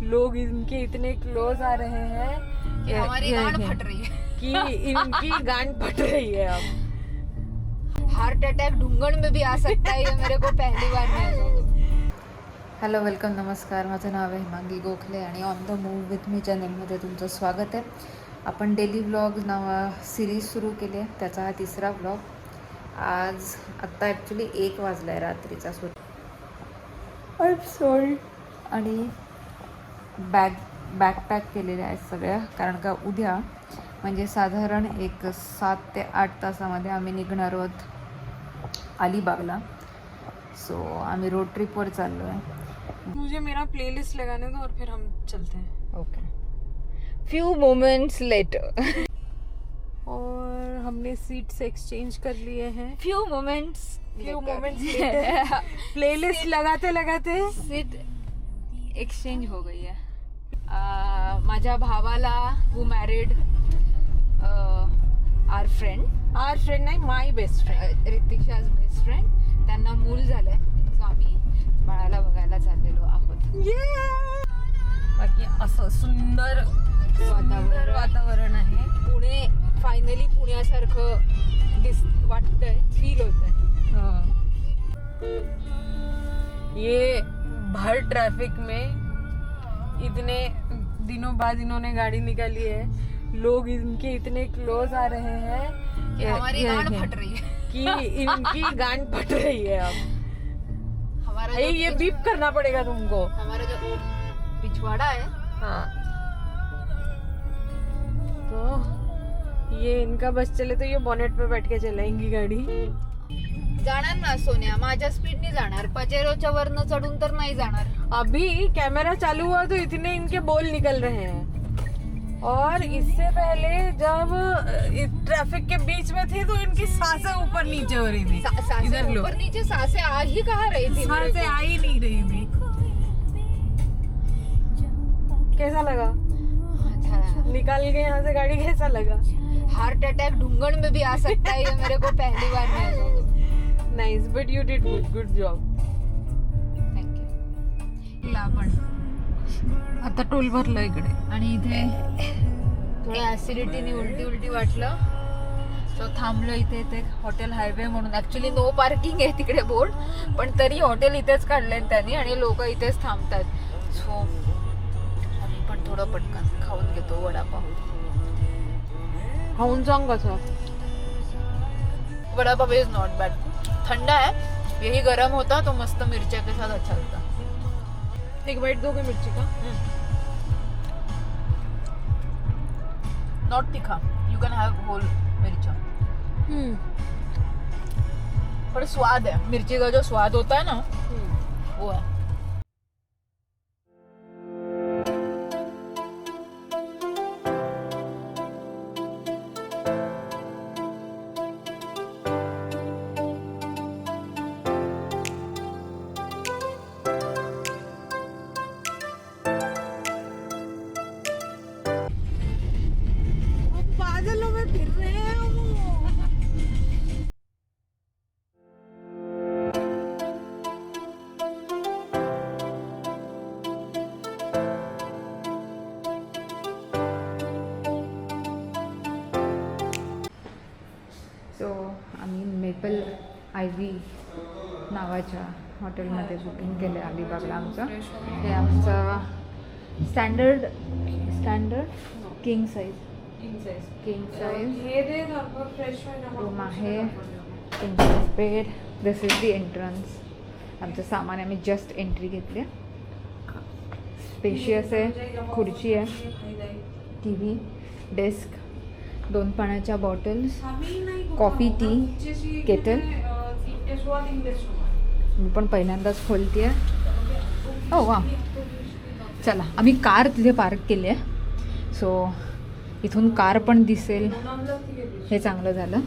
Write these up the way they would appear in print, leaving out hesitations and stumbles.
लोग इनके इतने क्लोज आ रहे हैं कि हमारी गांड फट रही है कि इनकी गांड फट रही है अब। हार्ट अटॅक ढुंगण में भी आ सकता है, ये मेरे को पहली बार में। हॅलो, वेलकम, नमस्कार. माझं नाव आहे हिमांगी गोखले आणि on the move with me चॅनलमध्ये तुमचं स्वागत आहे. आपण डेली व्लॉग सिरीज सुरू केली आहे, त्याचा हा तिसरा व्लॉग. आज आत्ता ॲक्च्युली 1 वाजला आहे रात्रीचा. I am sorry. आणि बॅकपॅक केलेल्या आहेत सगळ्या, कारण का उद्या म्हणजे साधारण एक 7 ते 8 तासामध्ये आम्ही निघणार आहोत अलिबागला. सो आम्ही रोड ट्रिपवर चाललो आहे. मुझे मेरा प्लेलिस्ट लगाने दो और फिर हम चलते हैं. ओके. फ्यू मोमेंट्स लेटर और हमने सीट्स एक्सचेंज कर लिए हैं. फ्यू मोमेंट्स लेटर प्लेलिस्ट लगाते लगाते सीट एक्सचेंज हो गई है. माझ्या भावाला हु मॅरिड आवर फ्रेंड नाही, माय बेस्ट फ्रेंड, रितिक्षाज बेस्ट फ्रेंड, त्यांना मूल झालंय. सो आम्ही बाळाला बघायला चाललेलो आहोत. बाकी असं सुंदर वातावरण आहे. पुणे फायनली पुण्यासारखं वाटतंय, फील होतंय. ये भर ट्रैफिक में इतने दिनों बाद इन्होंने गाड़ी निकाली है. लोग इनके इतने क्लोज आ रहे हैं कि हमारी गांड फट रही है कि इनकी गांड फट रही है अब. हमारा ये बीप करना पड़ेगा तुमको. हमारा जो पिछवाड़ा है, हाँ, तो ये इनका बस चले तो ये बॉनेट पे बैठ के चलाएंगी गाड़ी. जाणार ना सोन्या, माझ्या स्पीडने जाणार. पजेरोच्या वरनं चढून तर नाही जाणार. अभी कैमरा चालू हुआ तो इतने इनके बोल निकल रहे हैं. और इससे पहले जब ट्रैफिक के बीच में थी तो इनकी सांसें ऊपर नीचे हो रही थी. इधर लो, ऊपर नीचे सांसें आ ही कहाँ रही थी. सांसें आ ही नहीं रही थी. कैसा लगा निकाल के यहाँ से गाड़ी? कैसा लगा? हार्ट अटैक ढुंगण में भी आ सकता है, ये मेरे को पहली बार में. Nice, but you did good job. Thank you. आपण आता टोल भरलं इकडे आणि इथे थोडं ऍसिडिटीने उलटी वाटलं, सो थांबलो इथे. इथे हॉटेल हायवे म्हणून, ऍक्च्युली नो पार्किंग आहे तिकडे बोर्ड, पण तरी हॉटेल इथेच काढलंय त्यांनी आणि लोक इथेच थांबतात. सो आम्ही पण थोडं पटकन खाऊन घेतो वडापाव. खाऊन सांग कसं. Vada pav is not bad. ठंडा है, यही गरम होता तो मस्त मिर्चा के साथ अच्छा लगता. एक बाइट दोगे मिर्ची का? नॉट तीखा, यू कैन हैव होल मिर्चा. पर स्वाद है, मिर्ची का जो स्वाद होता है ना वो है. बादलों में फिर रहे हैं हम. सो आम्ही मेपल आयव्ही नावाच्या हॉटेलमध्ये बुकिंग केलं आहे अलिबागला. आमचं हे आमचं स्टँडर्ड किंग साईज हे दे फ्रेश रूम आहे. King size bed. This is the entrance. आमचं सामान आम्ही जस्ट एंट्री घेतली. स्पेशियस आहे, खुर्ची आहे, टी व्ही, डेस्क, 2 पाण्याच्या बॉटल्स, कॉफी, टी, केटल. मी पण पहिल्यांदाच खोलते आहे. हो वा. चला, आम्ही कार तिथे पार्क केली आहे, सो इथून कार पण दिसेल, हे चांगलं झालं.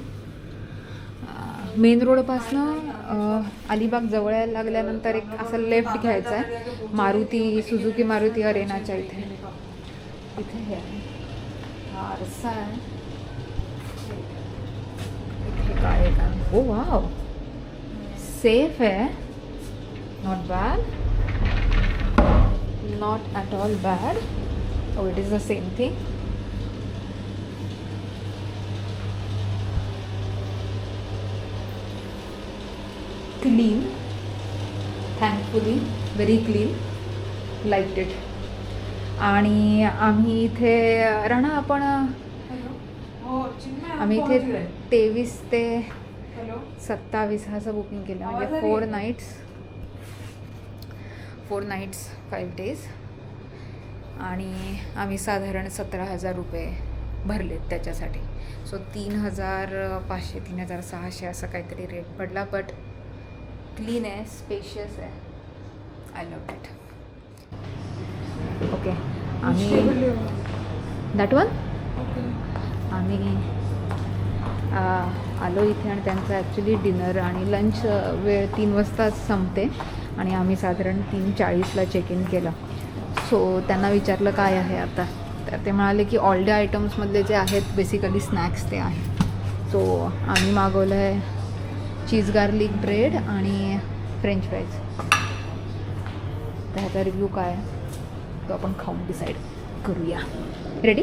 मेन रोडपासनं अलिबाग जवळ यायला लागल्यानंतर एक असं लेफ्ट घ्यायचं आहे सुझुकी मारुती अरेनाच्या इथे. इथे हे आहे, हा आरसा आहे. इथे काय आहे का? ओ वाव, सेफ आहे, not bad. not at all bad. Oh, it is the same thing. Clean, thankfully, very clean. Liked it. आणि आम्ही इथे राणा आपण आम्ही इथे 23 ते 27 असं बुकिंग केलं, म्हणजे 4 नाईट्स 5 डेज. आणि आम्ही साधारण 17,000 रुपये भरलेत त्याच्यासाठी. सो 3,500 3,600 असं काहीतरी रेट पडला. बट क्लीन आहे, स्पेशियस आहे. I love it. ओके, आम्ही दॅट वन आम्ही आलो इथे आणि त्यांचं ॲक्च्युली डिनर आणि लंच वेळ 3 वाजता संपते आणि आम्ही साधारण 3:40ला चेक इन केलं. सो त्यांना विचारलं काय आहे आता, तर ते म्हणाले की ऑल डे आयटम्समधले जे आहेत बेसिकली स्नॅक्स ते आहे. सो आम्ही मागवलं आहे चीज गार्लिक ब्रेड आणि फ्रेंच फ्राईज. तर ह्याचा रिव्ह्यू काय आहे तो आपण खाऊन डिसाईड करूया. Ready,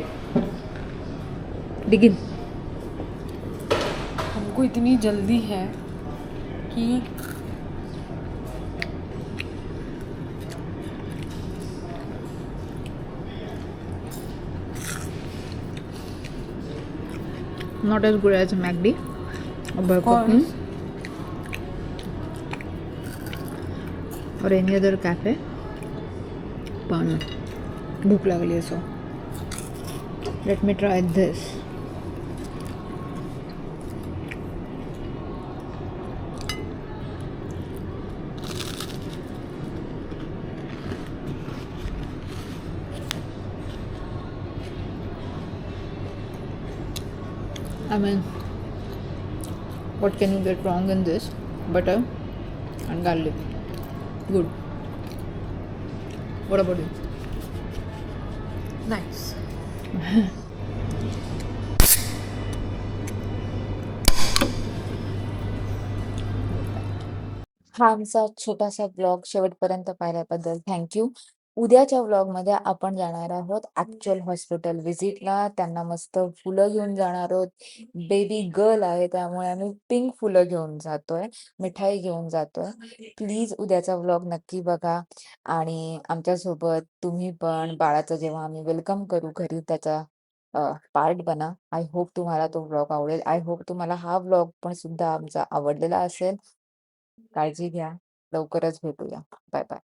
dig in. हमको इतनी जल्दी है कि Not as good as McD or Burger King or any other cafe. पण भूक लागली आहे, so let me try this. I mean, what can you get wrong in this? Butter and garlic. Good. What about you? Nice. हा आमचा छोटासा blog शेवटपर्यंत पाहिल्याबद्दल thank you. उद्याच्या व्लॉगमध्ये आपण जाणार आहोत ॲक्च्युअल हॉस्पिटल व्हिजिटला. त्यांना मस्त फुलं घेऊन जाणार आहोत. बेबी गर्ल आहे त्यामुळे आम्ही पिंक फुलं घेऊन जातोय, मिठाई घेऊन जातोय. प्लीज उद्याचा व्लॉग नक्की बघा आणि आमच्यासोबत तुम्ही पण बाळाचं जेव्हा आम्ही वेलकम करू घरी त्याचा पार्ट बना. आय होप तुम्हाला तो व्लॉग आवडेल. आय होप तुम्हाला हा व्लॉग पण सुद्धा आमचा आवडलेला असेल. काळजी घ्या, लवकरच भेटूया. Bye bye.